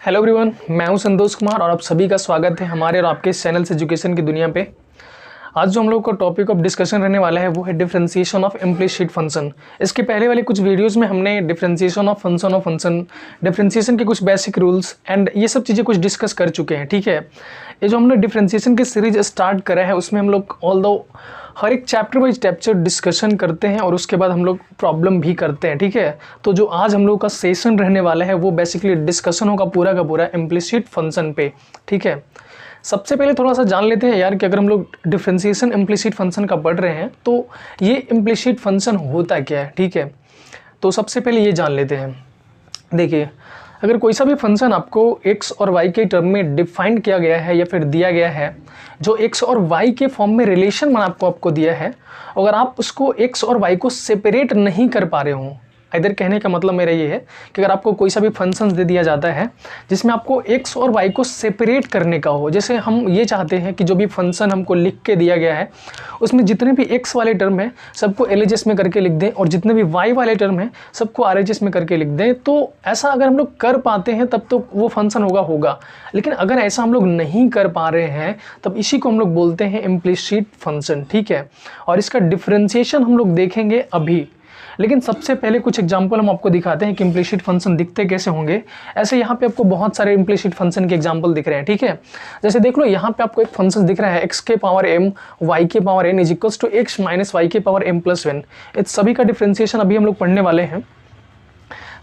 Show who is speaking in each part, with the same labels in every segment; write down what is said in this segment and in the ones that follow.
Speaker 1: Hello everyone, मैं हूं संतोष कुमार और आप सभी का स्वागत है हमारे और आपके इस चैनल से एजुकेशन की दुनिया पे। आज जो हम लोग का टॉपिक ऑफ डिस्कशन रहने वाला है वो है डिफरेंशिएशन ऑफ इम्प्लिसिट फंक्शन। इसके पहले वाले कुछ वीडियोस में हमने डिफरेंशिएशन ऑफ फंक्शन, डिफरेंशिएशन के कुछ बेसिक रूल्स एंड ये सब चीज़ें कुछ डिस्कस कर चुके हैं। ठीक है, ये जो हमने डिफरेंशिएशन की सीरीज स्टार्ट करा है उसमें हम लोग ऑल्दो हर एक चैप्टर बाई चैप्टर डिस्कशन करते हैं और उसके बाद हम लोग प्रॉब्लम भी करते हैं। ठीक है, तो जो आज हम लोग का सेशन रहने वाला है वो बेसिकली डिस्कशन होगा पूरा का पूरा इम्प्लिसिट फंक्शन पे। ठीक है, सबसे पहले थोड़ा सा जान लेते हैं यार कि अगर हम लोग डिफरेंशिएशन इम्प्लिसिट फंक्शन का पढ़ रहे हैं तो ये इम्प्लिसिट फंक्शन होता क्या है। ठीक है, तो सबसे पहले ये जान लेते हैं। देखिए, अगर कोई सा भी फंक्शन आपको x और y के टर्म में डिफाइन किया गया है या फिर दिया गया है, जो x और y के फॉर्म में रिलेशन बना आपको दिया है, अगर आप उसको x और y को सेपरेट नहीं कर पा रहे हो, इधर कहने का मतलब मेरा ये है कि अगर आपको कोई सा भी फंक्शन दे दिया जाता है जिसमें आपको x और y को सेपरेट करने का हो, जैसे हम ये चाहते हैं कि जो भी फंक्शन हमको लिख के दिया गया है उसमें जितने भी x वाले टर्म है सबको LHS में करके लिख दें और जितने भी y वाले टर्म है सबको RHS में करके लिख दें। तो ऐसा अगर हम लोग कर पाते हैं तब तो वो फंक्शन होगा। लेकिन अगर ऐसा हम लोग नहीं कर पा रहे हैं तब इसी को हम लोग बोलते हैं इम्प्लिसिट फंक्शन। ठीक है, और इसका डिफरेंशिएशन हम लोग देखेंगे अभी। लेकिन सबसे पहले कुछ एग्जांपल हम आपको दिखाते हैं कि इम्प्लिसिट फंक्शन दिखते कैसे होंगे। ऐसे यहाँ पे आपको बहुत सारे इम्प्लिसिट फंक्शन के एग्जांपल दिख रहे हैं। ठीक है, जैसे देख लो यहाँ पे आपको एक फंक्शन दिख रहा है x के पावर m y के power n is equals to x minus y के पावर m प्लस 1। इस सभी का डिफरेंशिएशन अभी हम लोग पढ़ने वाले हैं।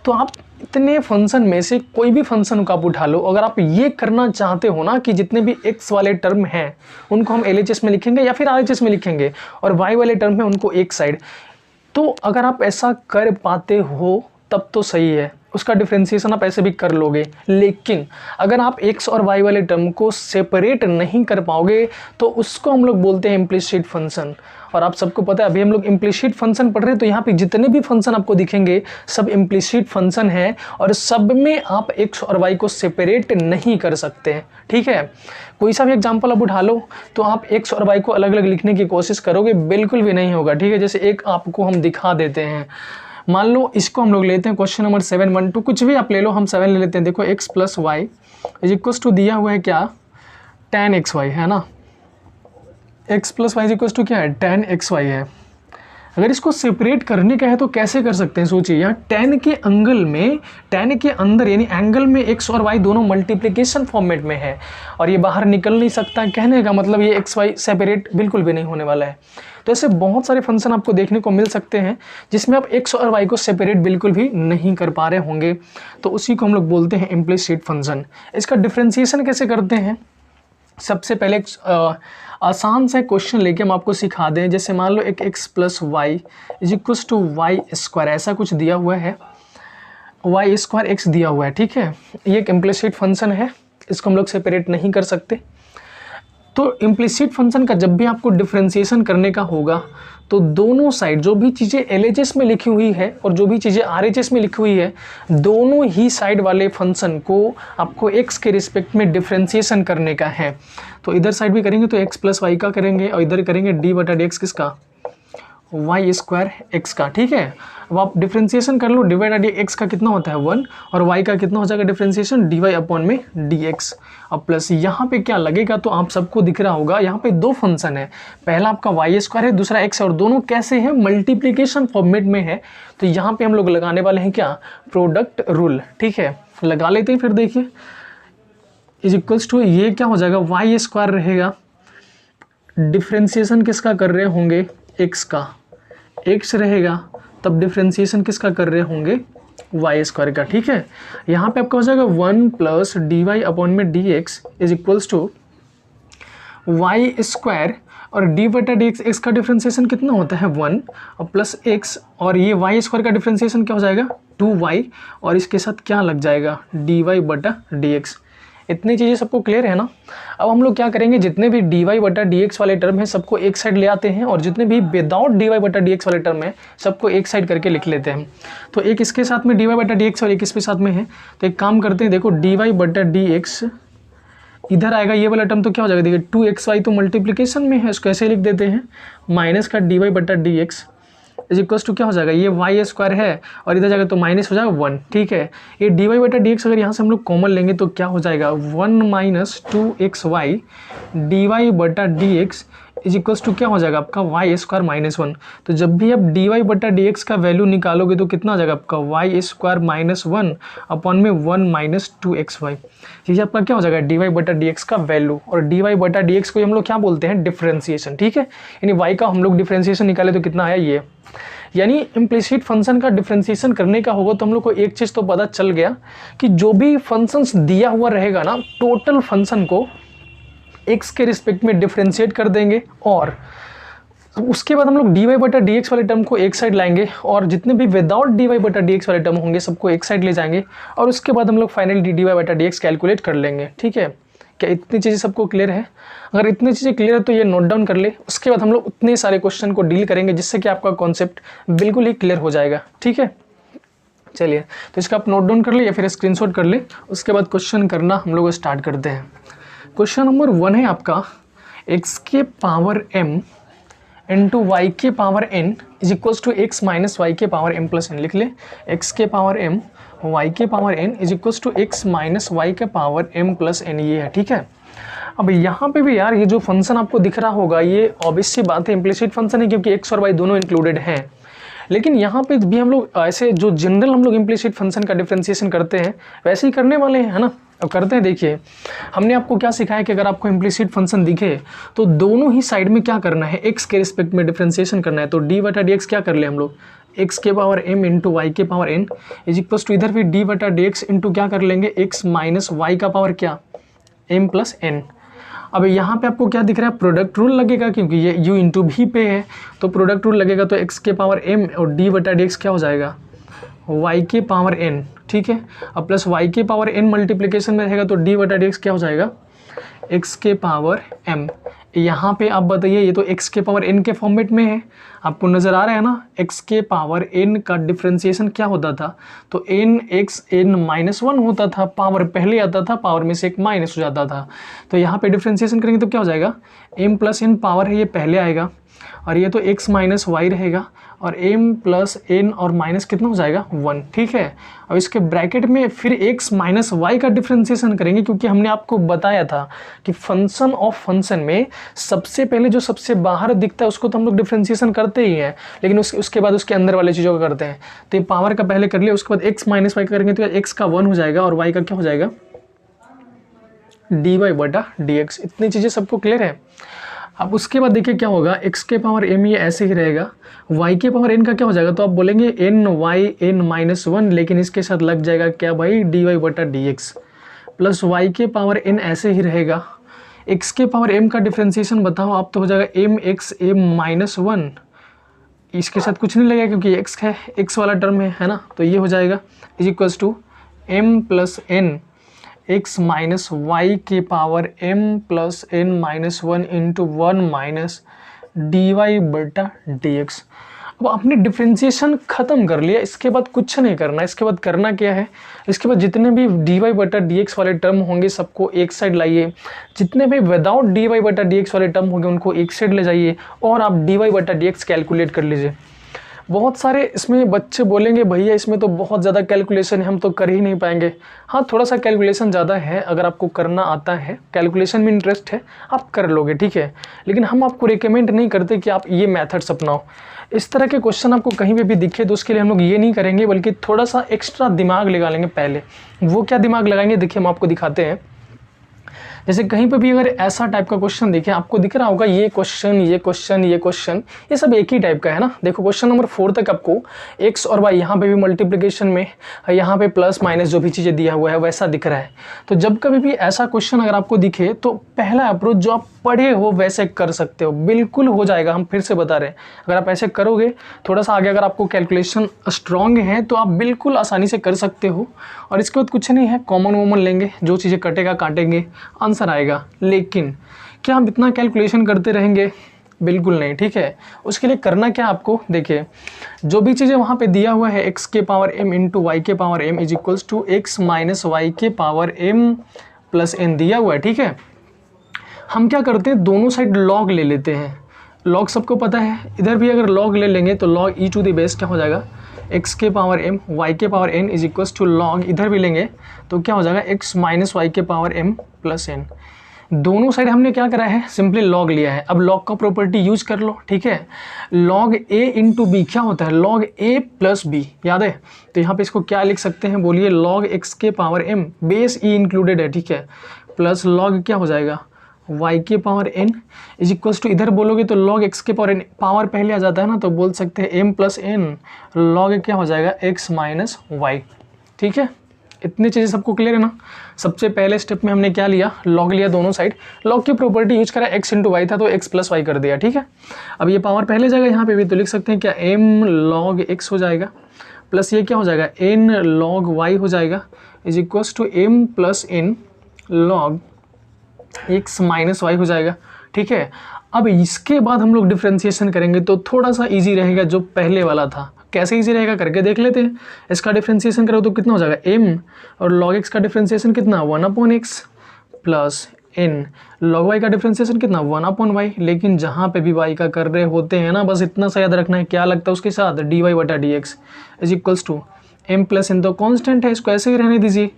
Speaker 1: तो आप इतने फंक्शन में से कोई भी फंक्शन को आप उठा लो, अगर आप ये करना चाहते हो ना कि जितने भी x वाले टर्म हैं उनको हम LHS में लिखेंगे या फिर RHS में लिखेंगे और y वाले टर्म है उनको एक साइड, तो अगर आप ऐसा कर पाते हो तब तो सही है, उसका डिफरेंशिएशन आप ऐसे भी कर लोगे। लेकिन अगर आप x और y वाले टर्म को सेपरेट नहीं कर पाओगे तो उसको हम लोग बोलते हैं इम्प्लिसिट फंक्शन। और आप सबको पता है अभी हम लोग इम्प्लिसिट फंक्शन पढ़ रहे हैं तो यहाँ पे जितने भी फंक्शन आपको दिखेंगे सब इम्प्लिसिट फंक्शन है और सब में आप x और y को सेपरेट नहीं कर सकते हैं। ठीक है, कोई सा भी एग्जांपल आप उठा लो तो आप x और y को अलग अलग लिखने की कोशिश करोगे, बिल्कुल भी नहीं होगा। ठीक है, जैसे एक आपको हम दिखा देते हैं, मान लो इसको हम लोग लेते हैं क्वेश्चन नंबर 712, कुछ भी आप ले लो, हम 7 ले लेते हैं। देखो x plus y is equals to दिया हुआ है क्या, tan xy है ना। x plus y is equals to क्या है, tan xy है। अगर इसको सेपरेट करने का है तो कैसे कर सकते हैं, सोचिए। यहाँ tan के एंगल में, tan के अंदर यानी एंगल में x और y दोनों मल्टीप्लिकेशन फॉर्मेट में है और ये बाहर निकल नहीं सकता। कहने का मतलब ये x y सेपरेट बिल्कुल भी नहीं होने वाला है। तो ऐसे बहुत सारे फंक्शन आपको देखने को मिल सकते हैं जिसमें आप x और y को सेपरेट बिल्कुल भी नहीं कर पा रहे होंगे, तो उसी को हम लोग बोलते हैं इम्प्लिसिट फंक्शन। इसका डिफ्रेंशिएशन कैसे करते हैं, सबसे पहले एक आसान सा क्वेश्चन लेके हम आपको सिखा दें। जैसे मान लो एक x plus y is equals to y square, ऐसा कुछ दिया हुआ है, वाई स्क्वायर x दिया हुआ है। ठीक है, ये एक इम्प्लिसिट फंक्शन है, इसको हम लोग सेपरेट नहीं कर सकते। तो इम्प्लिसिट फंक्शन का जब भी आपको डिफरेंशिएशन करने का होगा तो दोनों साइड जो भी चीज़ें LHS में लिखी हुई है और जो भी चीज़ें RHS में लिखी हुई है, दोनों ही साइड वाले फंक्शन को आपको x के रिस्पेक्ट में डिफरेंशिएशन करने का है। तो इधर साइड भी करेंगे तो x प्लस वाई का करेंगे और इधर करेंगे d बटा dx किसका, वाई स्क्वायर x का। ठीक है, अब आप डिफरेंशिएशन कर लो, डिवाइड बाई x का कितना होता है 1 और y का कितना हो जाएगा डिफरेंशिएशन, dy अपॉन में dx। अब प्लस यहाँ पे क्या लगेगा, तो आप सबको दिख रहा होगा यहाँ पे दो फंक्शन है, पहला आपका वाई स्क्वायर है, दूसरा x है और दोनों कैसे हैं, मल्टीप्लिकेशन फॉर्मेट में है। तो यहाँ पे हम लोग लगाने वाले हैं क्या, प्रोडक्ट रूल। ठीक है, लगा लेते हैं। फिर देखिए इज इक्वल्स टू ये क्या हो जाएगा, वाई स्क्वायर रहेगा, डिफरेंशिएशन किसका कर रहे होंगे, x का, x रहेगा, तब डिफरेंशिएशन किसका कर रहे होंगे, वाई स्क्वायर का। ठीक है, यहाँ पे आपका हो जाएगा 1 प्लस डी वाई अपॉन में d x is equals to y square और डी बटा डी एक्स, एक्स का डिफरेंशिएशन कितना होता है 1 और प्लस एक्स, और ये वाई स्क्वायर का डिफरेंशिएशन क्या हो जाएगा 2y और इसके साथ क्या लग जाएगा डी वाई बटा डी एक्स। इतनी चीज़ें सबको क्लियर है ना। अब हम लोग क्या करेंगे, जितने भी डी वाई बटा डी एक्स वाले टर्म हैं सबको एक साइड ले आते हैं और जितने भी विदाउट डी वाई बटा डी एक्स वाले टर्म हैं सबको एक साइड करके लिख लेते हैं। तो एक इसके साथ में डी वाई बटा डी एक्स और एक इसके साथ में है, तो एक काम करते हैं, देखो डी वाई बटा डी एक्स इधर आएगा, ये वाला टर्म तो क्या हो जाएगा, देखिए 2xy तो मल्टीप्लिकेशन में है, इसको ऐसे लिख देते हैं, माइनस का डी वाई बटा d x is equals to क्या हो जाएगा, ये वाई स्क्वायर है और इधर जाएगा तो माइनस हो जाएगा 1, ठीक है। ये डी वाई बटा डी एक्स अगर यहाँ से हम लोग कॉमन लेंगे तो क्या हो जाएगा 1 माइनस 2xy डी वाई बटा d x is equals to क्या हो जाएगा आपका वाई स्क्वायर माइनस 1। तो जब भी आप डी वाई बटा डी एक्स का वैल्यू निकालोगे तो कितना हो जाएगा आपका वाई स्क्वायर माइनस 1 अपॉन में 1 माइनस 2xy, ठीक है। आपका क्या हो जाएगा डी वाई बटा डी एक्स का वैल्यू, और डी वाई बटा डी एक्स को हम लोग क्या बोलते हैं, डिफ्रेंसिएशन, ठीक है। यानी वाई का हम लोग डिफ्रेंसिएशन निकाले तो कितना आया ये, यानी इम्प्लिसिट फंक्शन का डिफ्रेंसिएशन करने का होगा तो हम लोग को एक चीज़ तो पता चल गया कि जो भी फंक्शंस दिया हुआ रहेगा ना, टोटल फंक्शन को x के रिस्पेक्ट में डिफ्रेंशिएट कर देंगे और उसके बाद हम लोग डी वाई बटा डी एक्स वाले टर्म को एक साइड लाएंगे और जितने भी विदाउट डी वाई बटा डी एक्स वाले टर्म होंगे सबको एक साइड ले जाएंगे और उसके बाद हम लोग फाइनली डी वाई बटा डी एक्स कैलकुलेट कर लेंगे, ठीक है। क्या इतनी चीज़ें सबको क्लियर है? अगर इतनी चीज़ें क्लियर है तो ये नोट डाउन कर ले, उसके बाद हम लोग उतने सारे क्वेश्चन को डील करेंगे जिससे कि आपका कॉन्सेप्ट बिल्कुल ही क्लियर हो जाएगा, ठीक है। चलिए तो इसका आप नोट डाउन कर ले या फिर स्क्रीनशॉट कर ले, उसके बाद क्वेश्चन करना हम लोग स्टार्ट करते हैं। क्वेश्चन नंबर 1 है आपका x के पावर m इंटू वाई के power n is equals to x minus y के पावर m प्लस n। लिख ले x के पावर m y के power n is equals to x minus y के पावर m प्लस n, ये है, ठीक है। अब यहाँ पे भी यार ये जो फंक्शन आपको दिख रहा होगा ये ऑब्वियस सी बात है इम्प्लिसिट फंक्शन है क्योंकि x और y दोनों इंक्लूडेड हैं, लेकिन यहाँ पे भी हम लोग ऐसे जो जनरल हम लोग इम्प्लिसिट फंक्शन का डिफ्रेंसिएशन करते हैं वैसे ही करने वाले हैं, है ना। अब करते हैं, देखिए हमने आपको क्या सिखाया कि अगर आपको इम्प्लिसिट फंक्शन दिखे तो दोनों ही साइड में क्या करना है, x के रिस्पेक्ट में डिफ्रेंसिएशन करना है। तो डी बटा डी एक्स क्या कर ले हम लोग, x के पावर m इंटू वाई के power n is equals to इधर भी डी बटा डी एक्स इंटू क्या कर लेंगे x माइनस वाई का पावर क्या m प्लस n। अब यहाँ पे आपको क्या दिख रहा है, प्रोडक्ट रूल लगेगा क्योंकि ये u इंटू भी पे है तो प्रोडक्ट रूल लगेगा, तो x के पावर m और d बटा डी एक्स क्या हो जाएगा y के पावर n, ठीक है। अब प्लस y के पावर n मल्टीप्लिकेशन में रहेगा तो d बटा डी एक्स क्या हो जाएगा x के पावर m। यहाँ पे आप बताइए ये तो x के पावर n के फॉर्मेट में है, आपको नज़र आ रहा है ना। x के पावर n का डिफ्रेंसिएशन क्या होता था, तो n x n माइनस 1 होता था, पावर पहले आता था, पावर में से एक माइनस हो जाता था। तो यहाँ पे डिफ्रेंसिएशन करेंगे तो क्या हो जाएगा m प्लस n पावर है ये पहले आएगा और ये तो x माइनस वाई रहेगा और m प्लस n और माइनस कितना हो जाएगा 1, ठीक है। अब इसके ब्रैकेट में फिर x माइनस वाई का डिफ्रेंसिएशन करेंगे क्योंकि हमने आपको बताया था कि फंक्शन ऑफ फंक्शन में सबसे पहले जो सबसे बाहर दिखता है उसको तो हम लोग डिफ्रेंसिएशन करते ही हैं, लेकिन उसके बाद उसके अंदर वाले चीज़ों को करते हैं। तो ये पावर का पहले कर लिया, उसके बाद x माइनस वाई करेंगे तो x का 1 हो जाएगा और y का क्या हो जाएगा डी वाई बटा डी एक्स। इतनी चीज़ें सबको क्लियर है? अब उसके बाद देखिए क्या होगा, x के पावर m ये ऐसे ही रहेगा, y के पावर n का क्या हो जाएगा, तो आप बोलेंगे n y n माइनस 1, लेकिन इसके साथ लग जाएगा क्या भाई dy बटा डी एक्स प्लस y के पावर n ऐसे ही रहेगा। x के पावर m का डिफ्रेंसिएशन बताओ आप, तो हो जाएगा m x m माइनस 1, इसके साथ कुछ नहीं लगेगा क्योंकि x है, x वाला टर्म है ना, तो ये हो जाएगा is equals to m plus n x minus y के power m plus n minus 1 into 1 minus d y बटा डी एक्स। अब आपने डिफ्रेंसिएशन ख़त्म कर लिया, इसके बाद कुछ नहीं करना। इसके बाद करना क्या है, इसके बाद जितने भी डी वाई बटा डी एक्स वाले टर्म होंगे सबको एक साइड लाइए, जितने भी विदाउट डी वाई बटा डी एक्स वाले टर्म होंगे उनको एक साइड ले जाइए और आप डी वाई बटा डी एक्स कैलकुलेट कर लीजिए। बहुत सारे इसमें बच्चे बोलेंगे भैया इसमें तो बहुत ज़्यादा कैलकुलेशन है, हम तो कर ही नहीं पाएंगे। हाँ थोड़ा सा कैलकुलेशन ज़्यादा है, अगर आपको करना आता है, कैलकुलेशन में इंटरेस्ट है, आप कर लोगे, ठीक है। लेकिन हम आपको रिकमेंड नहीं करते कि आप ये मेथड्स अपनाओ। इस तरह के क्वेश्चन आपको कहीं पे भी दिखे तो उसके लिए हम लोग ये नहीं करेंगे, बल्कि थोड़ा सा एक्स्ट्रा दिमाग लगा लेंगे पहले। वो क्या दिमाग लगाएंगे, देखिए हम आपको दिखाते हैं। जैसे कहीं पे भी अगर ऐसा टाइप का क्वेश्चन देखें, आपको दिख रहा होगा ये क्वेश्चन, ये क्वेश्चन, ये क्वेश्चन, ये सब एक ही टाइप का है ना। देखो क्वेश्चन नंबर 4 तक आपको x और y यहाँ पे भी मल्टीप्लिकेशन में, यहाँ पे प्लस माइनस जो भी चीज़ें दिया हुआ है वैसा दिख रहा है। तो जब कभी भी ऐसा क्वेश्चन अगर आपको दिखे तो पहला अप्रोच जो आप पढ़े हो वैसे कर सकते हो, बिल्कुल हो जाएगा। हम फिर से बता रहे हैं, अगर आप ऐसे करोगे थोड़ा सा आगे, अगर आपको कैलकुलेशन स्ट्रॉन्ग है तो आप बिल्कुल आसानी से कर सकते हो। और इसके बाद कुछ नहीं है, कॉमन वॉमन लेंगे, जो चीज़ें कटेगा काटेंगे, आंसर आएगा। लेकिन क्या हम इतना कैलकुलेशन करते रहेंगे, बिल्कुल नहीं, ठीक है। उसके लिए करना क्या आपको, देखिए जो भी चीज़ें वहाँ पे दिया हुआ है x के पावर m इंटू वाई के power m is equals to x minus y के पावर m प्लस n दिया हुआ है, ठीक है। हम क्या करते हैं, दोनों साइड लॉग ले लेते हैं, लॉग सबको पता है, इधर भी अगर लॉग ले लेंगे तो log e to the base क्या हो जाएगा, x के पावर m y के power n is equals to log, इधर भी लेंगे तो क्या हो जाएगा x माइनस वाई के पावर m प्लस n। दोनों साइड हमने क्या करा है, सिंपली लॉग लिया है। अब लॉग का प्रॉपर्टी यूज कर लो, ठीक है। लॉग a इंटू बी क्या होता है, लॉग a प्लस बी, याद है। तो यहाँ पे इसको क्या लिख सकते हैं, बोलिए लॉग x के power m, base e included है, ठीक है, प्लस लॉग क्या हो जाएगा y के power n is equals to, इधर बोलोगे तो लॉग x के पावर n, पावर पहले आ जाता है ना, तो बोल सकते हैं m प्लस n, लॉग क्या हो जाएगा x माइनस वाई, ठीक है। इतनी चीज़ें सबको क्लियर है ना। सबसे पहले स्टेप में हमने क्या लिया, लॉग लिया दोनों साइड, लॉग की प्रॉपर्टी यूज करा, x इंटू वाई था तो x प्लस वाई कर दिया, ठीक है। अब ये पावर पहले जाएगा यहाँ पे भी, तो लिख सकते हैं क्या m लॉग x हो जाएगा, प्लस ये क्या हो जाएगा n लॉग y हो जाएगा, is equals to m plus n log x minus y हो जाएगा, ठीक है। अब इसके बाद हम लोग डिफ्रेंसिएशन करेंगे तो थोड़ा सा इजी रहेगा जो पहले वाला था। कैसे इजी रहेगा करके देख लेते हैं। इसका डिफ्रेंसिएशन करो तो कितना हो जाएगा m, और log x का डिफ्रेंसिएशन कितना 1/x plus n, log y का डिफ्रेंसिएशन कितना 1/y। लेकिन जहाँ पे भी y का कर रहे होते हैं ना, बस इतना सा याद रखना है, क्या लगता है उसके साथ dy/dx is equals to m plus n, तो कॉन्स्टेंट है, इसको ऐसे ही रहने दीजिए।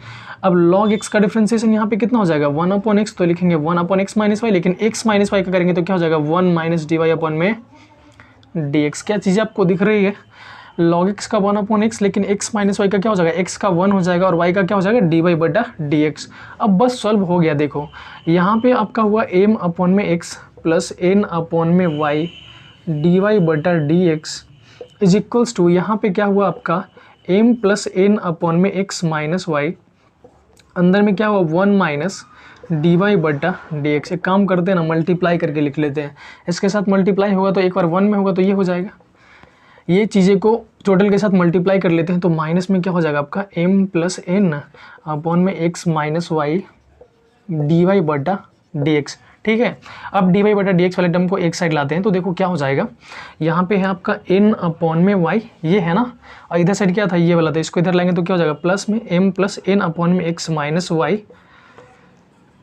Speaker 1: अब log x का डिफ्रेंसिएशन यहाँ पे कितना हो जाएगा 1/x, तो लिखेंगे 1/x माइनस वाई, लेकिन x माइनस वाई का करेंगे तो क्या हो जाएगा 1 माइनस dy/dx। क्या चीज़ आपको दिख रही है, log x का 1/x, लेकिन x माइनस वाई का क्या हो जाएगा, x का 1 हो जाएगा और y का क्या हो जाएगा dy/dx। अब बस सॉल्व हो गया। देखो यहाँ पे आपका हुआ m/x plus n/y dy/dx is equals to, यहाँ पे क्या हुआ आपका m plus n/x minus Y, अंदर में क्या हुआ 1 माइनस dy/dx। एक काम करते हैं ना, मल्टीप्लाई करके लिख लेते हैं। इसके साथ मल्टीप्लाई होगा तो एक बार 1 में होगा तो ये हो जाएगा, ये चीज़ें को टोटल के साथ मल्टीप्लाई कर लेते हैं तो माइनस में क्या हो जाएगा आपका m plus n/x minus y dy/dx, ठीक है। अब dy/dx वाले टर्म को एक साइड लाते हैं तो देखो क्या हो जाएगा, यहाँ पे है आपका n/y, ये है ना, और इधर साइड क्या था ये वाला था, इसको इधर लाएंगे तो क्या हो जाएगा प्लस में m plus n/x minus y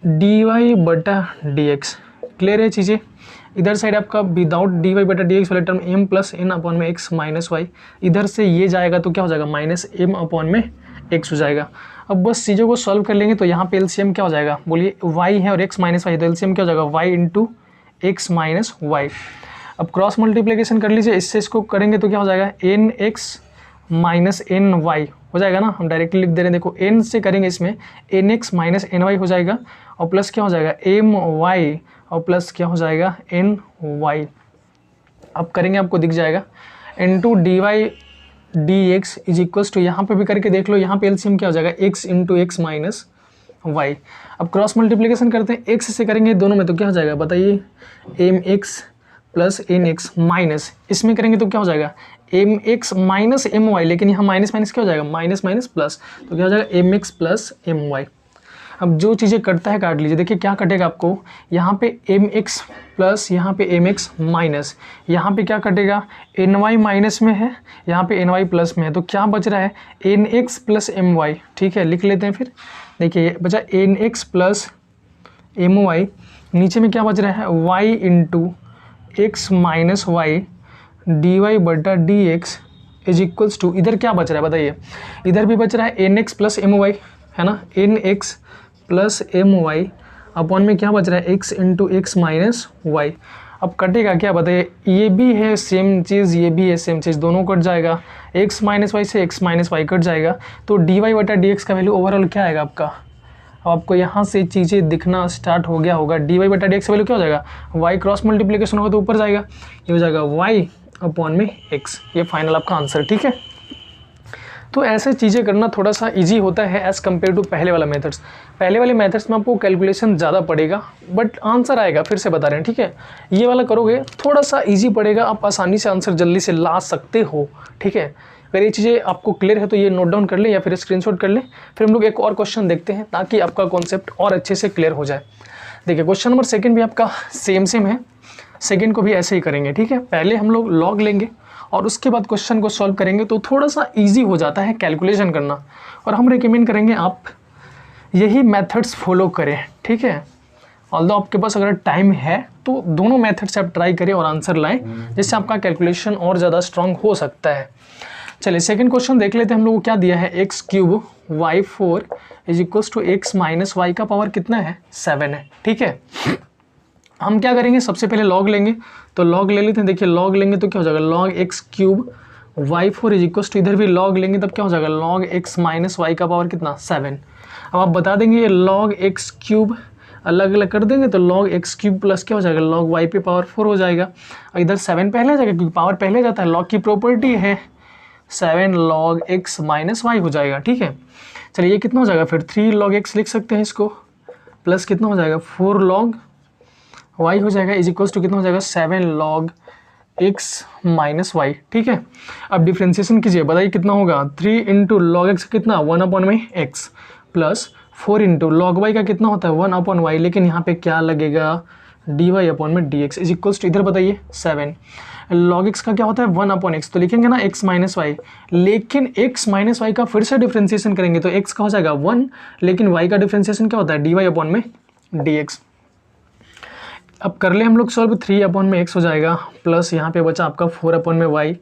Speaker 1: dy/dx। Clear है चीज़ें। इधर साइड आपका विदाउट dy/dx वाला term m plus n/x minus y, इधर से ये जाएगा तो क्या हो जाएगा माइनस m/x हो जाएगा। अब बस चीज़ों को सॉल्व कर लेंगे तो यहाँ पे एलसीएम क्या हो जाएगा, बोलिए y है और x माइनस वाई, तो एलसीएम क्या हो जाएगा y into x minus y. अब क्रॉस मल्टीप्लिकेशन कर लीजिए, इससे इसको करेंगे तो क्या हो जाएगा nx माइनस ny हो जाएगा ना, हम डायरेक्टली लिख दे रहे हैं। देखो n से करेंगे इसमें nx माइनस ny हो जाएगा, और प्लस क्या हो जाएगा my, और प्लस क्या हो जाएगा ny। अब करेंगे आपको दिख जाएगा into dy/dx is equals to, यहाँ पे भी करके देख लो, यहाँ पे एलसीएम क्या हो जाएगा x into x minus y. अब क्रॉस मल्टीप्लिकेशन करते हैं, x से करेंगे दोनों में तो क्या हो जाएगा बताइए mx प्लस nx माइनस, इसमें करेंगे तो क्या हो जाएगा mx माइनस my, लेकिन यहाँ माइनस माइनस क्या हो जाएगा माइनस माइनस प्लस, तो क्या हो जाएगा mx प्लस my। अब जो चीज़ें कटता है काट लीजिए, देखिए क्या कटेगा आपको, यहाँ पे mx प्लस यहाँ पे mx माइनस, यहाँ पे क्या कटेगा ny माइनस में है, यहाँ पे ny प्लस में है, तो क्या बच रहा है nx प्लस my, ठीक है लिख लेते हैं फिर। देखिए बचा nx प्लस my, नीचे में क्या बच रहा है y into x minus y dy/dx is equals to, इधर क्या बच रहा है बताइए, इधर भी बच रहा है nx प्लस my है ना, nx प्लस my अपॉन में क्या बच रहा है x into x minus y. अब कटेगा क्या बताइए, ये भी है सेम चीज़, ये भी है सेम चीज़, दोनों कट जाएगा, x माइनस वाई से x माइनस वाई कट जाएगा, तो dy/dx का वैल्यू ओवरऑल क्या आएगा आपका। अब आपको यहाँ से चीज़ें दिखना स्टार्ट हो गया होगा, dy/dx का वैल्यू क्या हो जाएगा y, क्रॉस मल्टीप्लिकेशन होगा तो ऊपर जाएगा, ये हो जाएगा y अपॉन में x, ये फाइनल आपका आंसर, ठीक है। तो ऐसे चीज़ें करना थोड़ा सा इजी होता है एज़ कम्पेयर टू पहले वाला मेथड्स। पहले वाले मेथड्स में आपको कैलकुलेशन ज़्यादा पड़ेगा बट आंसर आएगा, फिर से बता रहे हैं, ठीक है। ये वाला करोगे थोड़ा सा इजी पड़ेगा, आप आसानी से आंसर जल्दी से ला सकते हो, ठीक है। अगर ये चीज़ें आपको क्लियर है तो ये नोट डाउन कर लें या फिर स्क्रीनशॉट कर लें। फिर हम लोग एक और क्वेश्चन देखते हैं ताकि आपका कॉन्सेप्ट और अच्छे से क्लियर हो जाए। देखिए क्वेश्चन नंबर सेकंड भी आपका सेम है, सेकंड को भी ऐसे ही करेंगे, ठीक है। पहले हम लोग लॉग लेंगे और उसके बाद क्वेश्चन को सॉल्व करेंगे तो थोड़ा सा इजी हो जाता है कैलकुलेशन करना, और हम रिकमेंड करेंगे आप यही मेथड्स फॉलो करें, ठीक है। ऑल्दो आपके पास अगर टाइम है तो दोनों मेथड से आप ट्राई करें और आंसर लाएं, जिससे आपका कैलकुलेशन और ज़्यादा स्ट्रांग हो सकता है। चलिए सेकंड क्वेश्चन देख लेते हैं हम लोग को क्या दिया है। X cube y four is equals to x minus y का पावर कितना है 7 है। ठीक है, हम क्या करेंगे, सबसे पहले लॉग लेंगे, तो लॉग ले लेते हैं। देखिए लॉग लेंगे तो क्या हो जाएगा, log x cube y four is equals to, इधर भी लॉग लेंगे तब क्या हो जाएगा, लॉग एक्स माइनस वाई का पावर कितना 7। अब आप बता देंगे ये लॉग एक्स क्यूब अलग अलग कर देंगे तो लॉग एक्स क्यूब प्लस क्या हो जाएगा, लॉग वाई पे पावर 4 हो जाएगा। और इधर 7 पहले आ जाएगा क्योंकि पावर पहले जाता है, लॉग की प्रॉपर्टी है 7 लॉग एक्स माइनस वाई हो जाएगा। ठीक है, चलिए ये कितना हो जाएगा, फिर 3 लॉग एक्स लिख सकते हैं इसको, प्लस कितना हो जाएगा 4 लॉग वाई हो जाएगा, इज इक्वल्स टू कितना हो जाएगा 7 लॉग एक्स माइनस वाई। ठीक है, अब डिफ्रेंसिएशन कीजिए, बताइए कितना होगा, 3 इंटू लॉग एक्स कितना 1 अपॉन में x plus 4 into log y का कितना होता है 1 अपॉन वाई, लेकिन यहाँ पे क्या लगेगा डी वाई अपॉन में d x is equals to, इधर बताइए 7 लॉग एक्स का क्या होता है 1 अपॉन एक्स, तो लिखेंगे ना एक्स माइनस वाई, लेकिन एक्स माइनस वाई का फिर से डिफ्रेंसिएशन करेंगे तो एक्स का हो जाएगा 1, लेकिन वाई का डिफ्रेंसिएशन क्या होता है डी वाई अपॉन में डी एक्स। अब कर ले हम लोग सॉल्व, 3 अपॉन में एक्स हो जाएगा प्लस यहाँ पे बचा आपका 4 अपॉन में y,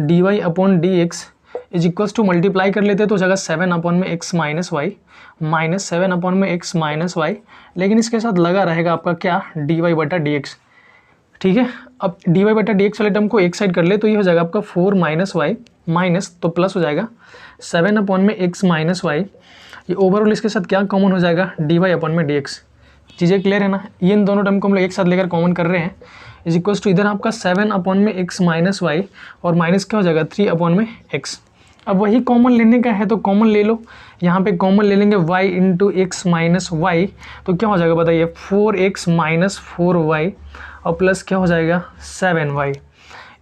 Speaker 1: d y upon d x is equals to, multiply कर लेते तो हो जाएगा 7 अपॉन में x minus y minus 7 upon में एक्स माइनस वाई, लेकिन इसके साथ लगा रहेगा आपका क्या डी वाई बटा डी एक्स। ठीक है, अब डी वाई बटा डी एक्स वाले टर्म को एक साइड कर ले तो ये हो जाएगा आपका 4 माइनस वाई माइनस, तो प्लस हो जाएगा 7 अपॉन में एक्स माइनस वाई, ये ओवरऑल इसके साथ क्या कॉमन हो जाएगा डी वाई अपॉन में डी एक्स। चीज़ें क्लियर है ना, ये इन दोनों टर्म को हम लोग एक साथ लेकर कॉमन कर रहे हैं, इज इक्वल्स टू इधर आपका 7 अपॉन में एक्स माइनस वाई और माइनस क्या हो जाएगा 3 अपॉन में एक्स। अब वही कॉमन लेने का है तो कॉमन ले लो, यहाँ पे कॉमन ले लेंगे y into x minus y, तो क्या हो जाएगा बताइए 4x माइनस 4y और प्लस क्या हो जाएगा 7y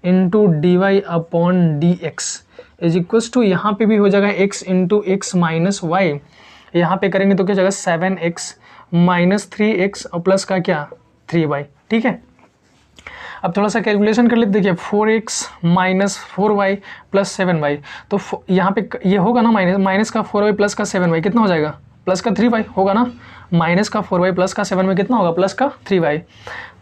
Speaker 1: into d y upon d x is equals to, यहाँ पे भी हो जाएगा x into x minus y, यहाँ पे करेंगे तो क्या हो जाएगा 7x माइनस 3x और प्लस का क्या 3y। ठीक है, अब थोड़ा सा कैलकुलेशन कर लेते, देखिए 4x minus 4y plus 7y, तो यहाँ पे ये होगा ना माइनस का 4y प्लस का 7y कितना हो जाएगा, प्लस का 3y होगा ना, माइनस का 4y प्लस का 7y कितना होगा, प्लस का 3y।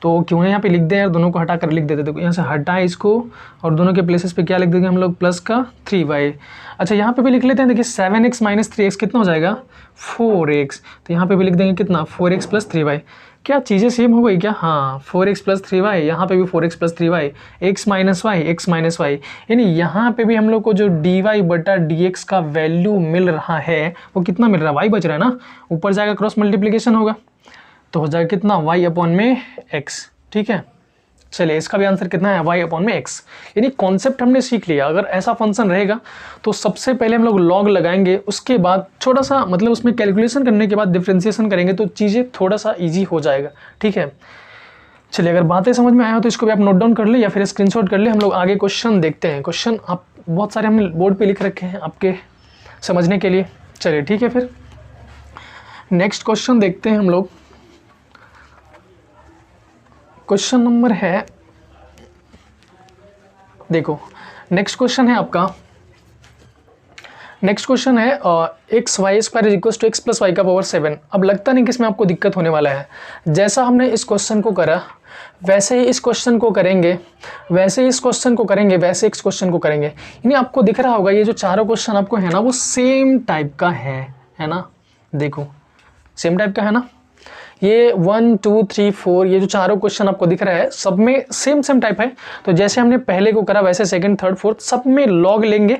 Speaker 1: तो क्यों ना यहाँ पे लिख दें यार, दोनों को हटा कर लिख देते, देखो यहाँ से हटाए इसको और दोनों के प्लेसेस पे क्या लिख देंगे हम लोग, प्लस का 3y। अच्छा यहाँ पे भी लिख लेते हैं, देखिए 7x माइनस 3x कितना हो जाएगा 4x, तो यहाँ पे भी लिख देंगे कितना 4x प्लस 3y। क्या चीज़ें सेम हो गई क्या, हाँ 4x प्लस 3y, यहाँ पे भी 4x plus 3y, x minus Y, यानी यहाँ पे भी हम लोग को जो dy बटा dx का वैल्यू मिल रहा है वो कितना मिल रहा है, y बच रहा है ना, ऊपर जाएगा क्रॉस मल्टीप्लिकेशन होगा तो हो जाएगा कितना y अपॉन में x। ठीक है, चलिए इसका भी आंसर कितना है y अपॉन में x। यानी कॉन्सेप्ट हमने सीख लिया, अगर ऐसा फंक्शन रहेगा तो सबसे पहले हम लोग लॉग लगाएंगे, उसके बाद थोड़ा सा मतलब उसमें कैलकुलेशन करने के बाद डिफ्रेंसिएशन करेंगे तो चीज़ें थोड़ा सा इजी हो जाएगा। ठीक है, चलिए अगर बातें समझ में आया हो तो इसको भी आप नोट डाउन कर ले या फिर स्क्रीनशॉट कर ले। हम लोग आगे क्वेश्चन देखते हैं, क्वेश्चन आप बहुत सारे हमने बोर्ड पर लिख रखे हैं आपके समझने के लिए। चलिए ठीक है, फिर नेक्स्ट क्वेश्चन देखते हैं हम लोग। क्वेश्चन नंबर है, देखो नेक्स्ट क्वेश्चन है आपका, नेक्स्ट क्वेश्चन है x y square is equals to x plus y का पावर 7। अब लगता नहीं कि इसमें आपको दिक्कत होने वाला है, जैसा हमने इस क्वेश्चन को करा वैसे ही इस क्वेश्चन को करेंगे, वैसे ही इस क्वेश्चन को करेंगे, वैसे इस क्वेश्चन को करेंगे। यानी आपको दिख रहा होगा ये जो चारों क्वेश्चन आपको है ना वो सेम टाइप का है ना, देखो सेम टाइप का है ना, ये 1 2 3 4 ये जो चारों क्वेश्चन आपको दिख रहा है सब में सेम टाइप है। तो जैसे हमने पहले को करा वैसे सेकंड थर्ड फोर्थ सब में लॉग लेंगे,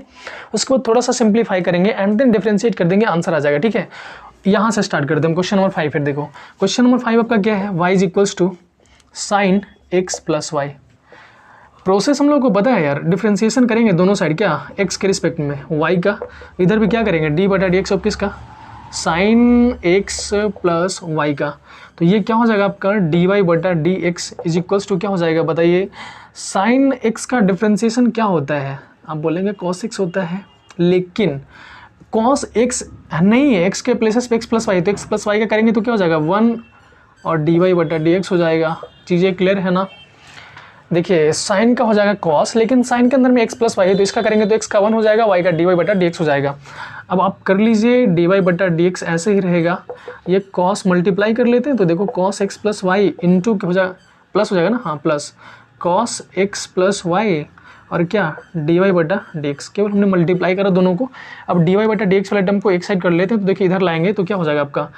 Speaker 1: उसके बाद थोड़ा सा सिंप्लीफाई करेंगे एंड देन डिफरेंशिएट कर देंगे, आंसर आ जाएगा। ठीक है, यहाँ से स्टार्ट करते हैं क्वेश्चन नंबर 5। फिर देखो क्वेश्चन नंबर 5 आपका क्या है, y is equals to sine x plus y. Process हम लोग को पता है यार, डिफरेंशिएशन करेंगे दोनों साइड क्या x के रिस्पेक्ट में, y का, इधर भी क्या करेंगे d बटा डी एक्स ऑफ किसका, साइन एक्स प्लस वाई का। तो ये क्या हो जाएगा आपका डी वाई बटा d x is equals to क्या हो जाएगा बताइए, साइन एक्स का डिफरेंशिएशन क्या होता है, आप बोलेंगे कॉस एक्स होता है, लेकिन कॉस एक्स नहीं है, एक्स के प्लेसेस पे एक्स प्लस वाई, तो एक्स प्लस वाई का करेंगे तो क्या हो जाएगा 1 और डी वाई बटा डी एक्स हो जाएगा। चीज़ें क्लियर है ना। देखिए साइन का हो जाएगा कॉस, लेकिन साइन के अंदर में x प्लस वाई है तो इसका करेंगे तो x का 1 हो जाएगा, y का dy बटा dx हो जाएगा। अब आप कर लीजिए dy बटा dx ऐसे ही रहेगा, ये cos मल्टीप्लाई कर लेते हैं तो देखो cos x plus y into हो जाएगा, प्लस हो जाएगा ना, हाँ plus cos x plus y और क्या dy बटा dx, केवल हमने मल्टीप्लाई करा दोनों को। अब dy बटा dx वाले टर्म को एक साइड कर लेते हैं तो देखिए इधर लाएंगे तो क्या हो जाएगा आपका,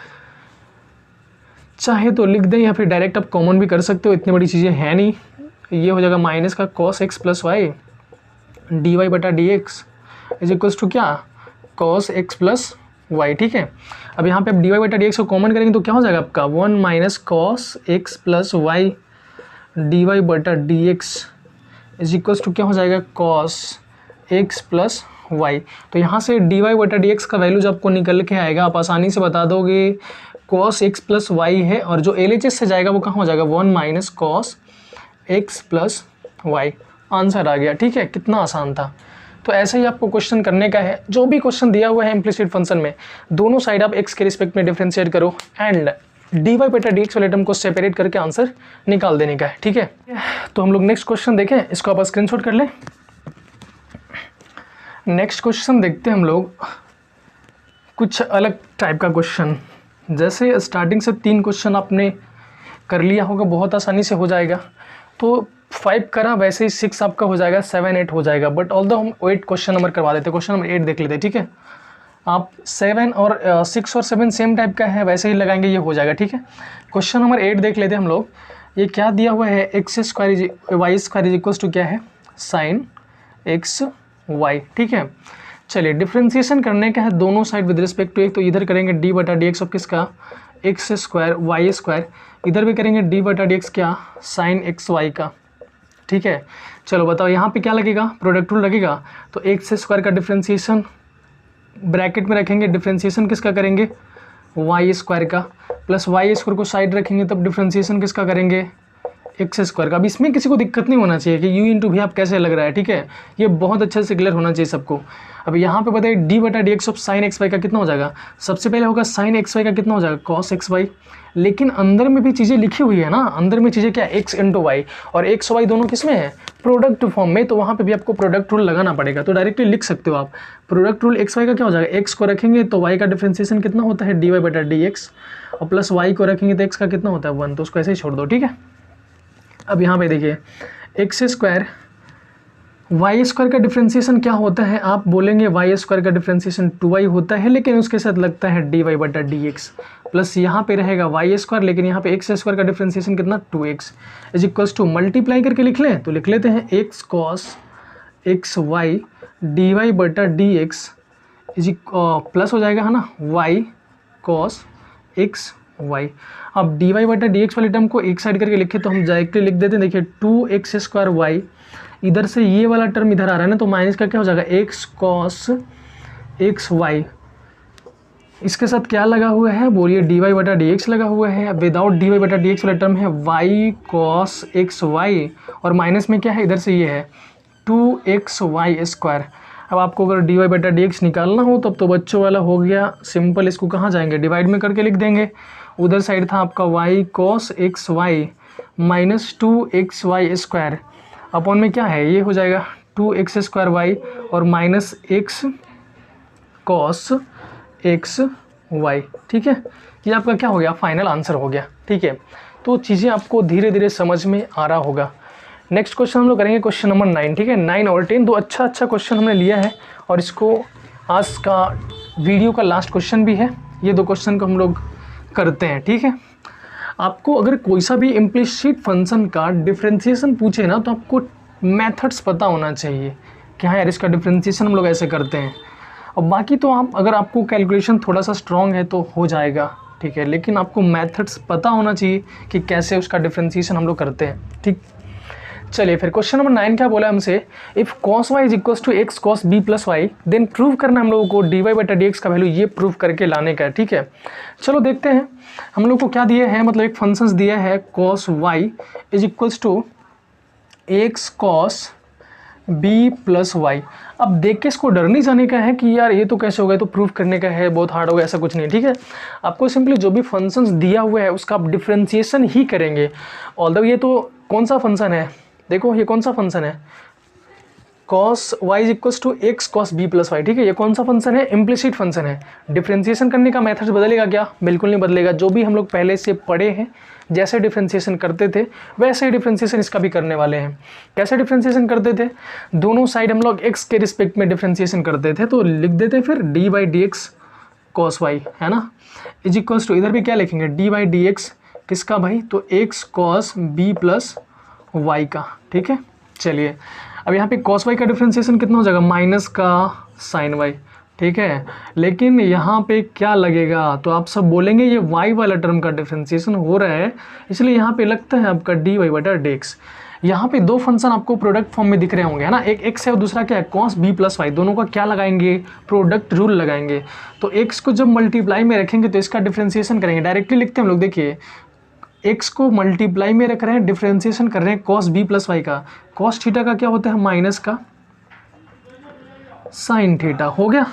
Speaker 1: चाहे तो लिख दें या फिर डायरेक्ट आप कॉमन भी कर सकते हो, इतनी बड़ी चीज़ें हैं नहीं। ये हो जाएगा माइनस का cos x plus y d y बटा d x is equals to क्या cos x प्लस वाई, ठीक है। अब यहाँ पे आप डी वाई बटा डी एक्स को कॉमन करेंगे तो क्या हो जाएगा आपका 1 minus cos x plus y d y बटा d x is equals to क्या हो जाएगा cos x प्लस वाई। तो यहाँ से डी वाई बटा डी एक्स का वैल्यू जो आपको निकल के आएगा आप आसानी से बता दोगे cos x प्लस वाई है, और जो LHS से जाएगा वो कहाँ हो जाएगा 1 minus cos x plus y. Answer आ गया, ठीक है, कितना आसान था। तो ऐसे ही आपको क्वेश्चन करने का है, जो भी क्वेश्चन दिया हुआ है इम्प्लिसिट फंक्शन में दोनों साइड आप x के रिस्पेक्ट में डिफरेंशिएट करो एंड डी वाई बटा डी एक्स वाले टर्म को सेपरेट करके आंसर निकाल देने का है, ठीक है। तो हम लोग नेक्स्ट क्वेश्चन देखें, इसको आप स्क्रीनशॉट कर लें। नेक्स्ट क्वेश्चन देखते हैं हम लोग, कुछ अलग टाइप का क्वेश्चन। जैसे स्टार्टिंग से 3 क्वेश्चन आपने कर लिया होगा, बहुत आसानी से हो जाएगा। तो 5 करा, वैसे ही 6 आपका हो जाएगा, 7 8 हो जाएगा। बट ऑल्दो हम 8 क्वेश्चन नंबर करवा देते हैं, क्वेश्चन नंबर 8 देख लेते हैं, ठीक है। आप 7 और 6 और 7 सेम टाइप का है, वैसे ही लगाएंगे, ये हो जाएगा, ठीक है। क्वेश्चन नंबर 8 देख लेते हैं हम लोग। ये क्या दिया हुआ है, x square y square is equals to क्या है साइन एक्स वाई, ठीक है। चलिए डिफ्रेंसिएशन करने का है दोनों साइड विद रिस्पेक्ट टू एक, तो इधर करेंगे डी बटा डी एक्स ऑफ किसका एक्स स्क्वायर वाई स्क्वायर, इधर भी करेंगे डी बटा डी एक्स क्या साइन एक्स वाई का, ठीक है। चलो बताओ यहाँ पे क्या लगेगा, प्रोडक्ट रूल लगेगा। तो एक्स स्क्वायर का डिफ्रेंसिएशन ब्रैकेट में रखेंगे, डिफ्रेंसिएशन किसका करेंगे वाई स्क्वायर का, प्लस वाई स्क्वायर को साइड रखेंगे तब डिफ्रेंसिएशन किसका करेंगे एक्स स्क्वायर का। अब इसमें किसी को दिक्कत नहीं होना चाहिए कि यू इंटू भी आप कैसे लग रहा है, ठीक है। ये बहुत अच्छे से क्लियर होना चाहिए सबको। अब यहाँ पे बताइए डी बटा d x of sine x y का कितना हो जाएगा, सबसे पहले होगा साइन एक्स वाई का कितना हो जाएगा कॉस एक्स वाई, लेकिन अंदर में भी चीज़ें लिखी हुई है ना, अंदर में चीज़ें क्या एक्स इंटू वाई, और एक्स वाई दोनों किस में है प्रोडक्ट फॉर्म में, तो वहाँ पे भी आपको प्रोडक्ट रूल लगाना पड़ेगा। तो डायरेक्टली लिख सकते हो आप प्रोडक्ट रूल एक्स वाई का क्या हो जाएगा, एक्स को रखेंगे तो वाई का डिफ्रेंसिएशन कितना होता है डी वाई बटा डी एक्स, और प्लस वाई को रखेंगे तो एक्स का कितना होता है 1, तो उसको ऐसे ही छोड़ दो, ठीक है। अब यहाँ पे देखिए एक्स स्क्वायर वाई स्क्वायर का डिफ्रेंसिएशन क्या होता है, आप बोलेंगे वाई स्क्वायर का डिफ्रेंसिएशन 2y होता है, लेकिन उसके साथ लगता है डी वाई बटा डी एक्स, प्लस यहाँ पे रहेगा वाई स्क्वायर, लेकिन यहाँ पे एक्स स्क्वायर का डिफ्रेंसिएशन कितना 2x is equals to multiply करके लिख लें, तो लिख लेते हैं x cos x y d y बटा डी एक्स इज प्लस हो जाएगा है ना वाई कॉस एक्स वाई। अब डी वाई बटा डी एक्स वाले टर्म को एक साइड करके लिखे तो हम डायरेक्टली लिख देते हैं, देखिए 2x स्क्वायर वाई, इधर से ये वाला टर्म इधर आ रहा है ना, तो माइनस का क्या हो जाएगा एक्स कॉस एक्स वाई, इसके साथ क्या लगा हुआ है बोलिए डी वाई बटा डी एक्स लगा हुआ है, विदाउट डी वाई बटा डी एक्स वाला टर्म है वाई कॉस एक्स वाई, और माइनस में क्या है इधर से ये है 2x वाई स्क्वायर। अब आपको अगर डी वाई बटा डी एक्स निकालना हो तब तो बच्चों वाला हो गया सिंपल, इसको कहाँ जाएंगे डिवाइड में करके लिख देंगे। उधर साइड था आपका y cos x y minus 2x y square, upon में क्या है ये हो जाएगा 2x स्क्वायर वाई और minus x cos x y, ठीक है। ये आपका क्या हो गया फाइनल आंसर हो गया, ठीक है। तो चीज़ें आपको धीरे धीरे समझ में आ रहा होगा। नेक्स्ट क्वेश्चन हम लोग करेंगे क्वेश्चन नंबर 9, ठीक है। 9 और 10 दो अच्छा क्वेश्चन हमने लिया है, और इसको आज का वीडियो का लास्ट क्वेश्चन भी है। ये 2 क्वेश्चन को हम लोग करते हैं, ठीक है। आपको अगर कोई सा भी इम्प्लिसिट फंक्शन का डिफ्रेंसिएशन पूछे ना, तो आपको मेथड्स पता होना चाहिए कि हाँ यार इसका डिफ्रेंसिएशन हम लोग ऐसे करते हैं, और बाकी तो आप अगर आपको कैलकुलेशन थोड़ा सा स्ट्रॉन्ग है तो हो जाएगा, ठीक है। लेकिन आपको मेथड्स पता होना चाहिए कि कैसे उसका डिफ्रेंसिएशन हम लोग करते हैं, ठीक। चलिए फिर क्वेश्चन नंबर 9 क्या बोला हमसे, if cos y is equals to x cos b plus y, then prove करना हम लोगों को डी वाई बटा डी एक्स का वैल्यू ये प्रूव करके लाने का है, ठीक है। चलो देखते हैं हम लोग को क्या दिया है, मतलब एक फंक्शंस दिया है cos y is equals to x cos b plus y. अब देख के इसको डर नहीं जाने का है कि यार ये तो कैसे होगा, तो प्रूव करने का है बहुत हार्ड होगा, ऐसा कुछ नहीं, ठीक है। आपको सिंपली जो भी फंक्शंस दिया हुआ है उसका आप डिफ्रेंसिएशन ही करेंगे। ऑल्दो ये तो कौन सा फंक्शन है देखो ये कौन सा फंक्शन है, cos y is equals to x cos b plus y, ठीक है। ये कौन सा फंक्शन है, इम्प्लिसिट फंक्शन है। डिफ्रेंसिएशन करने का मेथड बदलेगा क्या, बिल्कुल नहीं बदलेगा। जो भी हम लोग पहले से पढ़े हैं, जैसे डिफ्रेंसिएशन करते थे वैसे ही डिफ्रेंसिएशन इसका भी करने वाले हैं। कैसे डिफ्रेंसिएशन करते थे, दोनों साइड हम लोग एक्स के रिस्पेक्ट में डिफ्रेंसिएशन करते थे, तो लिख देते फिर d by d x cos y, है ना, इज इक्वल्स टू, इधर भी क्या लिखेंगे, डी बाई डी एक्स किसका भाई, तो x cos b plus y का, ठीक है। चलिए अब यहाँ पे कॉस वाई का डिफ्रेंसिएशन कितना हो जाएगा, माइनस का साइन वाई, ठीक है। लेकिन यहाँ पे क्या लगेगा, तो आप सब बोलेंगे ये वाई वाला टर्म का डिफ्रेंसिएशन हो रहा है, इसलिए यहाँ पे लगता है आपका डी वाई बटा डी एक्स। यहाँ पे दो फंक्शन आपको प्रोडक्ट फॉर्म में दिख रहे होंगे, है ना, एक एक्स है और दूसरा क्या है, कॉस बी प्लस वाई। दोनों का क्या लगाएंगे, प्रोडक्ट रूल लगाएंगे। तो एक्स को जब मल्टीप्लाई में रखेंगे तो इसका डिफ्रेंसिएशन करेंगे, डायरेक्टली लिखते हैं हम लोग। देखिए एक्स को मल्टीप्लाई में रख रहे हैं, डिफ्रेंसिएशन कर रहे हैं कॉस बी प्लस वाई का। कॉस थीटा का क्या होता है, माइनस का साइन थीटा, हो गया।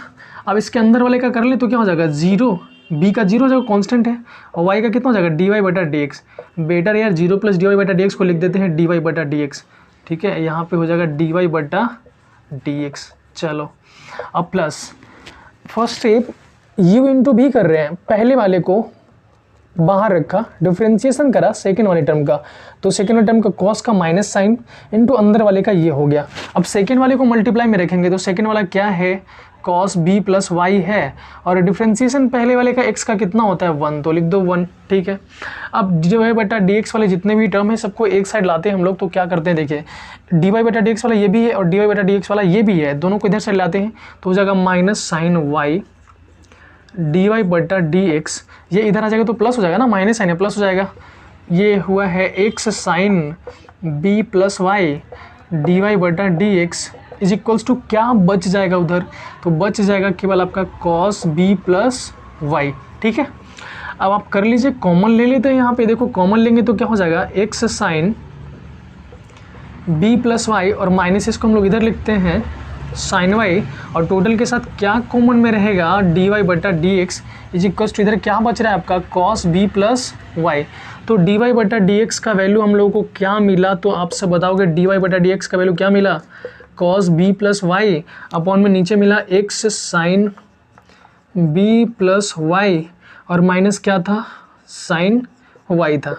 Speaker 1: अब इसके अंदर वाले का कर ले तो क्या हो जाएगा, जीरो, बी का जीरो हो जाएगा, कांस्टेंट है, और वाई का कितना हो जाएगा, डी वाई बटा डी एक्स। बेटर यार जीरो प्लस डी वाई बटा डी एक्स को लिख देते हैं डी वाई बटा डी एक्स, ठीक है। यहाँ पे हो जाएगा डी वाई बटा डी एक्स। चलो अब plus first step you into भी कर रहे हैं, पहले वाले को बाहर रखा, डिफ्रेंसिएशन करा सेकेंड वाले टर्म का, तो सेकेंड वाले टर्म का कॉस का माइनस साइन इंटू अंदर वाले का ये हो गया। अब सेकेंड वाले को मल्टीप्लाई में रखेंगे तो सेकेंड वाला क्या है, कॉस बी प्लस वाई है, और डिफ्रेंसिएशन पहले वाले का एक्स का कितना होता है, 1, तो लिख दो 1, ठीक है। अब डी वाई बटा डी एक्स वाले जितने भी टर्म है सबको एक साइड लाते हैं हम लोग, तो क्या करते हैं, देखिए डी वाई बटा डी एक्स वाला ये भी है और डी वाई बटा डी एक्स वाला ये भी है, दोनों को इधर साइड लाते हैं तो हो जाएगा minus sine y d y बटा डी एक्स। ये इधर आ जाएगा तो प्लस हो जाएगा ना, माइनस साइन है प्लस हो जाएगा। ये हुआ है x sine B plus y d y बटा d x is equals to, क्या बच जाएगा उधर, तो बच जाएगा केवल आपका कॉस बी प्लस वाई, ठीक है। अब आप कर लीजिए, कॉमन ले लेते हैं यहाँ पे, देखो कॉमन लेंगे तो क्या हो जाएगा, x sine B plus y और माइनस इसको हम लोग इधर लिखते हैं साइन वाई, और टोटल के साथ क्या कॉमन में रहेगा, डी वाई बटा d x is equals to, इधर क्या बच रहा है आपका, कॉस बी प्लस वाई। तो डी वाई बटा डी एक्स का वैल्यू हम लोगों को क्या मिला, तो आप सब बताओगे डी वाई बटा डी एक्स का वैल्यू क्या मिला, cos b plus y upon में नीचे मिला x sine B plus y और माइनस क्या था, साइन वाई था।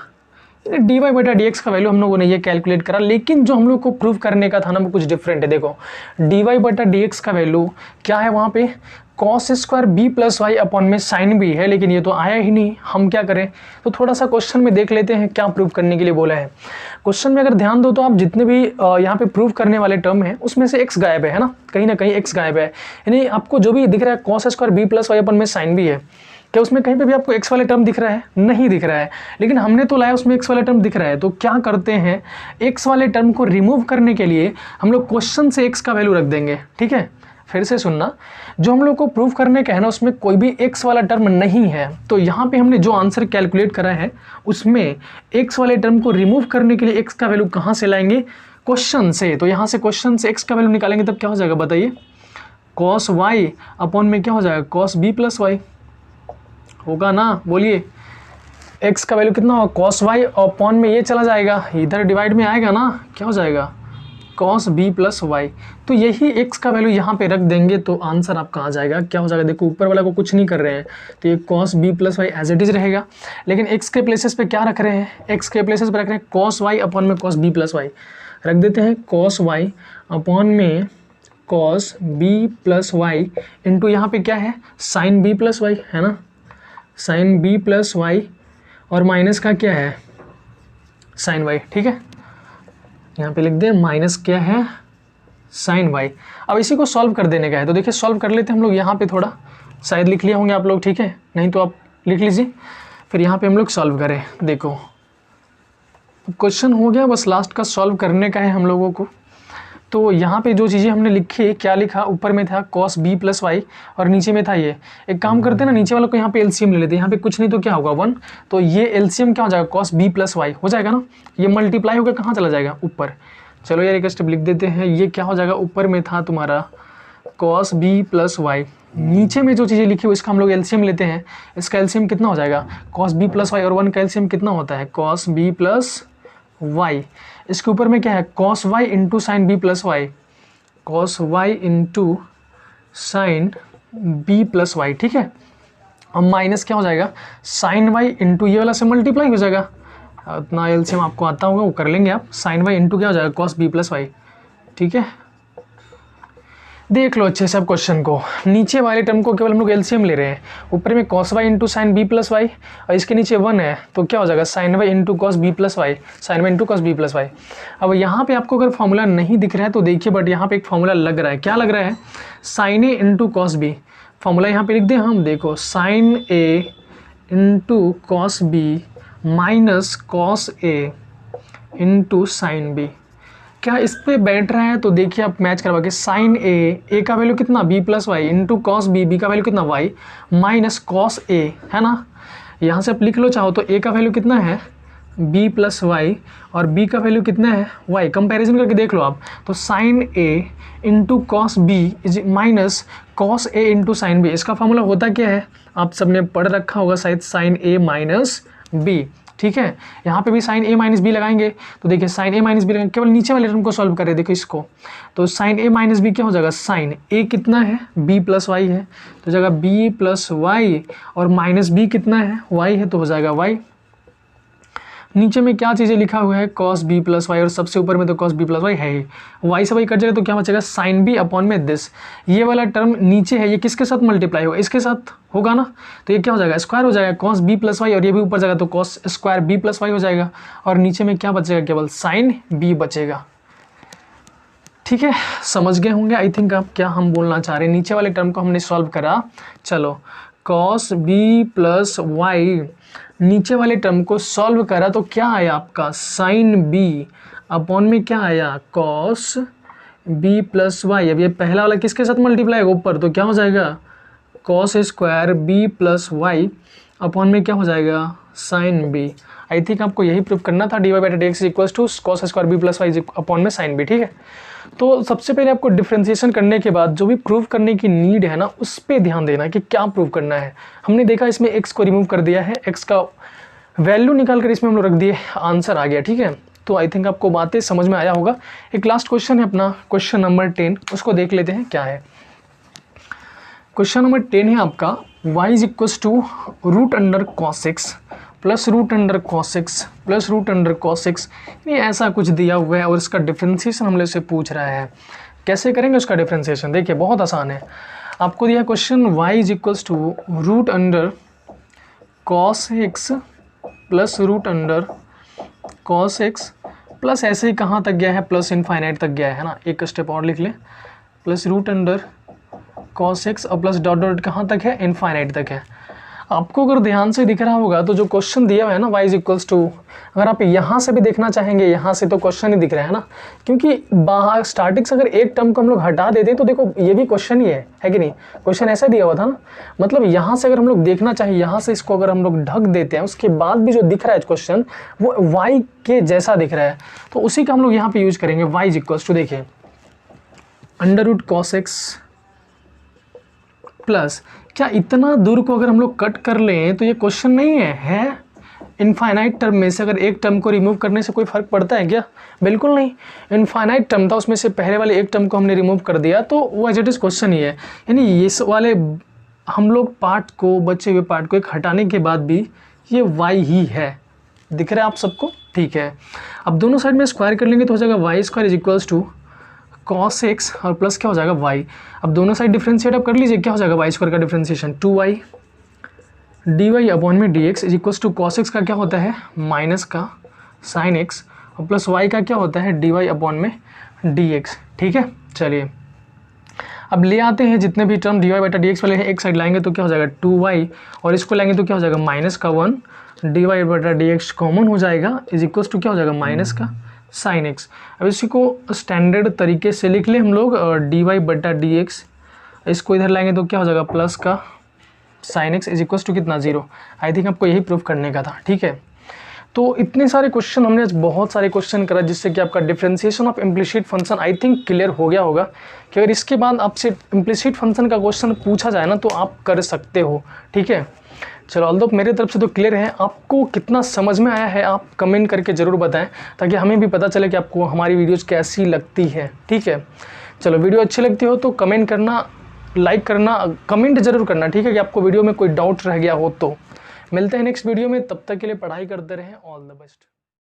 Speaker 1: डी वाई बटा डी एक्स का वैल्यू हम लोगों ने ये कैलकुलेट करा, लेकिन जो हम लोग को प्रूव करने का था ना वो कुछ डिफरेंट है। देखो डी वाई बटा डी एक्स का वैल्यू क्या है, वहाँ पे cos square b plus y upon में साइन भी है, लेकिन ये तो आया ही नहीं, हम क्या करें, तो थोड़ा सा क्वेश्चन में देख लेते हैं क्या प्रूव करने के लिए बोला है। क्वेश्चन में अगर ध्यान दो तो आप जितने भी यहाँ पे प्रूव करने वाले टर्म है उसमें से एक्स गायब है ना, कहीं ना कहीं एक्स गायब है, यानी आपको जो भी दिख रहा है cos square b plus y upon में साइन भी है, क्या उसमें कहीं पे भी आपको एक्स वाले टर्म दिख रहा है, नहीं दिख रहा है, लेकिन हमने तो लाया उसमें एक्स वाला टर्म दिख रहा है। तो क्या करते हैं, एक्स वाले टर्म को रिमूव करने के लिए हम लोग क्वेश्चन से एक्स का वैल्यू रख देंगे, ठीक है। फिर से सुनना, जो हम लोग को प्रूव करने का है ना उसमें कोई भी एक्स वाला टर्म नहीं है, तो यहाँ पे हमने जो आंसर कैलकुलेट करा है उसमें एक्स वाले टर्म को रिमूव करने के लिए एक्स का वैल्यू कहाँ से लाएंगे, क्वेश्चन से। तो यहाँ से क्वेश्चन से एक्स का वैल्यू निकालेंगे तब क्या हो जाएगा बताइए, कॉस वाई अपॉन में क्या हो जाएगा, कॉस बी प्लस वाई होगा ना, बोलिए। एक्स का वैल्यू कितना होगा, कॉस वाई अपॉन में ये चला जाएगा, इधर डिवाइड में आएगा ना, क्या हो जाएगा, कॉस बी प्लस वाई। तो यही एक्स का वैल्यू यहाँ पे रख देंगे तो आंसर आपका आ जाएगा, क्या हो जाएगा, देखो ऊपर वाला को कुछ नहीं कर रहे हैं तो ये cos b plus y as it is रहेगा, लेकिन एक्स के प्लेसेस पे क्या रख रहे हैं, एक्स के प्लेसेस पे रख रहे हैं कॉस वाई अपॉन में कॉस बी प्लस वाई, रख देते हैं कॉस वाई अपॉन में cos b plus y into यहाँ पे क्या है, साइन बी प्लस वाई, है ना, साइन बी प्लस वाई और माइनस का क्या है, साइन वाई, ठीक है। यहाँ पे लिख दें माइनस क्या है, साइन वाई। अब इसी को सॉल्व कर देने का है, तो देखिए सॉल्व कर लेते हैं हम लोग। यहाँ पे थोड़ा शायद लिख लिए होंगे आप लोग, ठीक है, नहीं तो आप लिख लीजिए, फिर यहाँ पे हम लोग सॉल्व करें। देखो क्वेश्चन हो गया, बस लास्ट का सॉल्व करने का है हम लोगों को। तो यहाँ पे जो चीज़ें हमने लिखी, क्या लिखा, ऊपर में था कॉस बी प्लस वाई और नीचे में था ये, एक काम करते हैं ना, नीचे वालों को यहाँ पे एलसीएम ले लेते हैं, यहाँ पे कुछ नहीं तो क्या होगा 1, तो ये एलसीएम क्या हो जाएगा, कॉस बी प्लस वाई हो जाएगा ना, ये मल्टीप्लाई होकर कहाँ चला जाएगा, ऊपर। चलो यार एक स्टेप लिख देते हैं, ये क्या हो जाएगा, ऊपर में था तुम्हारा कॉस बी प्लस वाई, नीचे में जो चीज़ें लिखी हुई इसका हम लोग एलसीएम लेते हैं, इसका एलसीएम कितना हो जाएगा, कॉस बी प्लस वाई और 1 का एलसीएम कितना होता है, कॉस बी प्लस वाई, इसके ऊपर में क्या है cos y into sine B plus y, cos y into sine B plus y, ठीक है। अब माइनस क्या हो जाएगा साइन वाई इंटू ये वाला से मल्टीप्लाई हो जाएगा, उतना एलसीएम आपको आता होगा वो कर लेंगे आप, साइन वाई इंटू क्या हो जाएगा कॉस बी प्लस वाई, ठीक है। देख लो अच्छे से अब क्वेश्चन को, नीचे वाले टर्म को केवल हम लोग एलसीएम ले रहे हैं, ऊपर में cos y into sine B plus y और इसके नीचे 1 है तो क्या हो जाएगा sine y into cos b plus y, sine y into cos b plus y. अब यहाँ पे आपको अगर फॉर्मूला नहीं दिख रहा है तो देखिए, बट यहाँ पे एक फॉर्मूला लग रहा है, क्या लग रहा है साइन ए इंटू कॉस बी, फॉर्मूला यहाँ पे लिख दें हम, देखो साइन ए into cos B minus cos ए इंटू साइन बी, क्या इस पे बैठ रहा है तो देखिए आप मैच करवा के साइन ए का वैल्यू कितना b plus y into cos b का वैल्यू कितना वाई माइनस कॉस ए, है ना। यहाँ से आप लिख लो चाहो तो ए का वैल्यू कितना है बी प्लस वाई और बी का वैल्यू कितना है वाई, कंपैरिजन करके देख लो आप, तो sine A into cos b is minus cos A into sine b, इसका फॉर्मूला होता क्या है आप सबने पढ़ रखा होगा शायद, साइन ए माइनस बी, ठीक है। यहाँ पे भी साइन ए माइनस बी लगाएंगे तो देखिए साइन ए माइनस बी लगाएंगे, केवल नीचे वाले टर्म को सॉल्व करें, देखो इसको, तो साइन ए माइनस बी क्या हो जाएगा साइन ए कितना है बी प्लस वाई है तो हो जाएगा बी प्लस वाई और माइनस बी कितना है वाई है तो हो जाएगा वाई। नीचे में क्या चीज़ें लिखा हुआ है कॉस बी प्लस वाई और सबसे ऊपर में तो कॉस बी प्लस वाई है ही, वाई से वाई कट जाएगा तो क्या बचेगा साइन बी अपॉन में दिस, ये वाला टर्म नीचे है ये किसके साथ मल्टीप्लाई होगा इसके साथ होगा ना, तो ये क्या हो जाएगा स्क्वायर हो जाएगा कॉस बी प्लस वाई और ये भी ऊपर जाएगा तो cos square b plus y हो जाएगा और नीचे में क्या बचेगा केवल साइन बी बचेगा, ठीक है। समझ गए होंगे आई थिंक आप क्या हम बोलना चाह रहे हैं, नीचे वाले टर्म को हमने सॉल्व करा, चलो कॉस बी प्लस वाई नीचे वाले टर्म को सॉल्व करा तो क्या आया आपका साइन बी अपॉन में क्या आया कॉस बी प्लस वाई, अब ये पहला वाला किसके साथ मल्टीप्लाई होगा ऊपर तो क्या हो जाएगा cos square b plus y upon में क्या हो जाएगा साइन बी। आई थिंक आपको यही प्रूव करना था, d y by d x equal to cos square b plus y upon में साइन बी, ठीक है। तो सबसे पहले आपको डिफ्रेंसिएशन करने के बाद जो भी प्रूव करने की नीड है ना उस पर ध्यान देना कि क्या प्रूव करना है। हमने देखा इसमें एक्स को रिमूव कर दिया है, एक्स का वैल्यू निकाल कर इसमें हम लोग रख दिए, आंसर आ गया, ठीक है। तो आई थिंक आपको बातें समझ में आया होगा। एक लास्ट क्वेश्चन है अपना क्वेश्चन नंबर 10, उसको देख लेते हैं क्या है। क्वेश्चन नंबर 10 है आपका y is equals to root under cos x plus root under cos x plus root under cos x, ये ऐसा कुछ दिया हुआ है और इसका डिफ्रेंसिएशन हम लोग से पूछ रहा है। कैसे करेंगे उसका डिफ्रेंसिएशन, देखिए बहुत आसान है। आपको दिया question y is equals to root under cos x plus root under cos x plus ऐसे ही कहाँ तक गया है प्लस इनफाइनाइट तक गया है ना, एक स्टेप और लिख लें, plus root under cos x और प्लस डॉट डॉट कहाँ तक है इनफाइनाइट तक है। आपको अगर ध्यान से दिख रहा होगा तो जो क्वेश्चन दिया हुआ है ना y इज इक्वल्स टू, अगर आप यहाँ से भी देखना चाहेंगे यहाँ से तो क्वेश्चन ही दिख रहा है ना, क्योंकि बाहर स्टार्टिंग से अगर एक टर्म को हम लोग हटा देते तो देखो ये भी क्वेश्चन ही है कि नहीं, क्वेश्चन ऐसा दिया हुआ था ना, मतलब यहाँ से अगर हम लोग देखना चाहिए यहाँ से इसको अगर हम लोग ढक देते हैं उसके बाद भी जो दिख रहा है क्वेश्चन वो y के जैसा दिख रहा है तो उसी का हम लोग यहाँ पे यूज करेंगे। y इज इक्वल्स टू देखिए under root cos x plus, क्या इतना दूर को अगर हम लोग कट कर लें तो ये क्वेश्चन नहीं है इनफाइनाइट टर्म में से अगर एक टर्म को रिमूव करने से कोई फर्क पड़ता है क्या, बिल्कुल नहीं। इनफाइनाइट टर्म था उसमें से पहले वाले एक टर्म को हमने रिमूव कर दिया तो वो एज इट इज क्वेश्चन ही है, यानी इस वाले हम लोग पार्ट को बचे हुए पार्ट को एक हटाने के बाद भी ये y ही है, दिख रहा है आप सबको, ठीक है। अब दोनों साइड में स्क्वायर कर लेंगे तो हो जाएगा y square is equals to cos x और प्लस क्या हो जाएगा y। अब दोनों साइड डिफ्रेंशिएट आप कर लीजिए, क्या हो जाएगा y स्क्वायर का differentiation 2y d y upon में d x is equals to cos x का क्या होता है माइनस का साइन एक्स और प्लस y का क्या होता है डी वाई अपॉन में डी एक्स, ठीक है। चलिए अब ले आते हैं जितने भी टर्म डी वाई बटा डी एक्स वाले हैं, एक साइड लाएंगे तो क्या हो जाएगा 2y और इसको लाएंगे तो क्या हो जाएगा माइनस का 1 डी वाई बटा डी एक्स कॉमन हो जाएगा इज इक्वल्स टू क्या हो जाएगा माइनस का साइन एक्स। अब इसी को स्टैंडर्ड तरीके से लिख ले हम लोग डी वाई बटा डी एक्स, इसको इधर लाएंगे तो क्या हो जाएगा प्लस का sine x is equals to कितना 0। आई थिंक आपको यही प्रूफ करने का था, ठीक है। तो इतने सारे क्वेश्चन हमने आज बहुत सारे क्वेश्चन करा जिससे कि आपका differentiation of implicit function I think clear हो गया होगा कि अगर इसके बाद आपसे इम्प्लिसिट फंक्शन का क्वेश्चन पूछा जाए ना तो आप कर सकते हो, ठीक है। चलो ऑल दो मेरे तरफ से तो क्लियर है। आपको कितना समझ में आया है आप कमेंट करके ज़रूर बताएं, ताकि हमें भी पता चले कि आपको हमारी वीडियोज़ कैसी लगती है। ठीक है, चलो वीडियो अच्छी लगती हो तो कमेंट करना, लाइक करना, कमेंट ज़रूर करना। ठीक है, कि आपको वीडियो में कोई डाउट रह गया हो तो। मिलते हैं नेक्स्ट वीडियो में, तब तक के लिए पढ़ाई करते रहें। All the best.